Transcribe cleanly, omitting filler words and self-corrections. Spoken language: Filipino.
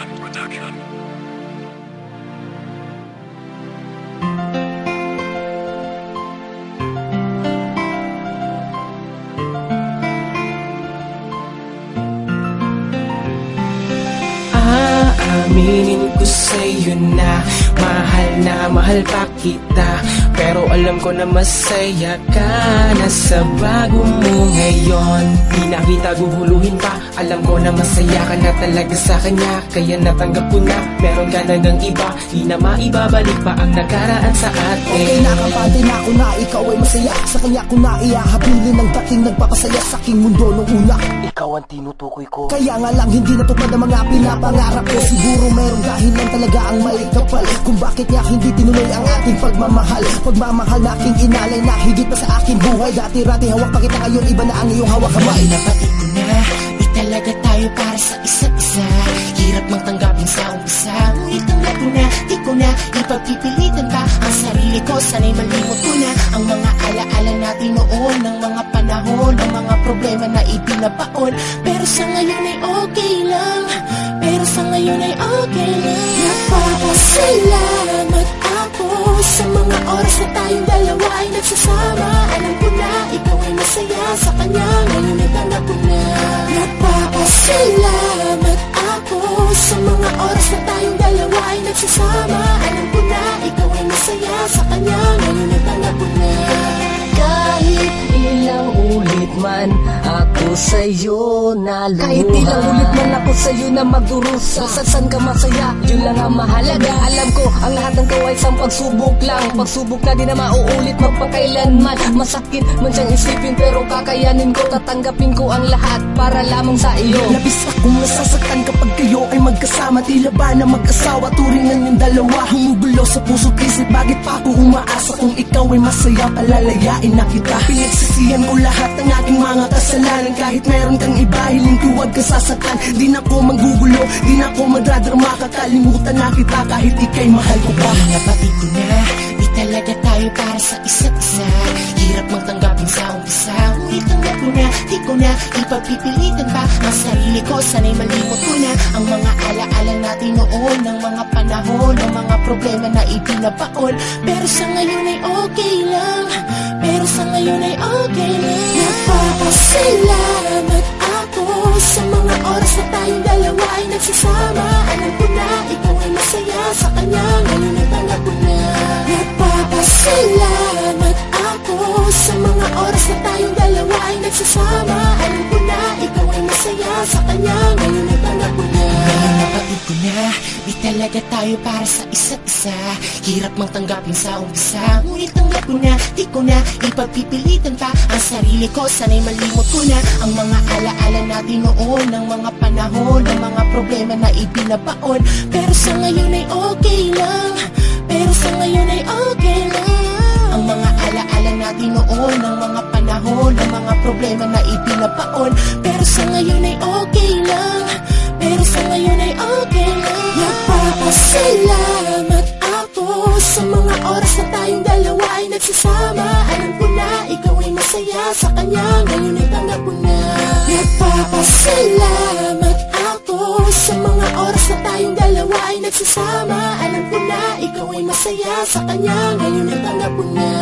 One Production. Aaminin ko sa'yo na mahal pa kita. Pero alam ko na masaya ka na sa bago mo ngayon. Di na kita guguluhin pa, alam ko na masaya ka na talaga sa kanya. Kaya natanggap ko na, meron ka na ng iba. Di na maibabalik pa ang nakaraan sa atin. Okay, nakapati na ako na ikaw ay masaya. Sa kanya ko na iahabilin ang dating nagpapasaya sa aking mundo nung una. Ikaw ang tinutukoy ko. Kaya nga lang hindi natupad ang mga pinapangarap ko. Siguro merong dahilan talaga ang may kapal kung bakit niya hindi tinuloy ang ating pagmamahal. Pagmamahal na aking inalay na higit pa sa aking buhay. Dati-rati hawak pa kita, ngayon iba na ang iyong hawak kamay. Napatid ko na, di talaga tayo para sa isa't isa. Hirap mang tanggapin sa umpisa, ngunit tanggap ko na, di ko na ipagpipilitan pa ang sarili ko. Sana'y malimot ko na ang mga alaala natin noon, ng mga panahon, ng mga problema na ipinabaon. Pero sa ngayon ay okay lang, pero sa ngayon ay okay lang. Napapasalamat ako sa mga oras na tayong dalawa ay nagsasama. Alam ko na ikaw ay masaya sa kanya, ngayon ay tanggap ko na. Napapasalamat ako sa mga oras na tayong dalawa ay nagsasama. Alam ko na ikaw ay masaya sa kanya, ngayon ay tanggap ko na. Kahit ilang ulit man ako sa'yo naluluha, Kahit ilang ulit man ako sa'yo na magdurusa, saan ka masaya, yun lang ang mahalaga. Alam ko, ang lahat ng to ay isang pagsubok lang. Pagsubok na di na mauulit magpakailanman. Masakit man siyang isipin pero kakayanin ko. Tatanggapin ko ang lahat para lamang sa iyo. labis akong nasasaktan kapag kayo ay magkasama. Tila ba na mag-asawa, turingan yung dalawa. Humugulo sa puso't isip, bakit pa ako umaasa? Kung ikaw ay masaya, palalayain na kita. Pinagsisihan ko lahat ng aking mga kasalanan. Kahit meron kang iba, hiling ko huwag ka sasaktan. Di na ko manggugulo, di na ko madradrama. Kakalimutan na kita kahit ika'y mahal ko pa. Napatid ko na, di talaga tayo para sa isa't isa. Hirap mang tanggapin sa umpisa, ngunit tanggap ko na, di ko na ipagpipilitan pa ang sarili ko. Sana'y malimot ko na ang mga alaala natin noon, ng mga panahon, ng mga problema na ipinabaon. Pero sa ngayon ay okay lang, pero sa ngayon ay okay lang. Napapasalamat ako sa mga oras na tayong dalawa ay nagsasama. Alam ko na ikaw ay masaya sa kanya, ngayon ay tanggap ko na. Napapasalamat ako sa mga oras na tayong dalawa ay nagsasama. Alam ko na ikaw ay masaya sa kanya, ngayon ay tanggap ko na. Ngayon napatid ko na, di talaga tayo para sa isa't isa. Hirap mang tanggapin sa umpisa, ngunit tanggap ko na, di ko na ipagpipilitan pa ang sarili ko. Sana'y malimot ko na ang mga alaala natin noon, ng mga panahon, ng mga problema na ipinabaon. Pero sa ngayon ay okay lang, pero sa ngayon ay okay lang. Ang mga alaala natin noon, ng mga panahon, ng mga problema na ipinabaon. Pero sa ngayon ay okay lang, pero sa ngayon ay okay lang. Napapasalamat ako sa mga oras na tayong dalawa ay nagsasama. Alam ko na ikaw ay masaya sa kanya, ngayon ay tanggap ko na. Napapasalamat ako sa mga oras na tayong dalawa ay nagsasama. Alam ko na ikaw ay masaya sa kanya, ngayon ay tanggap ko na.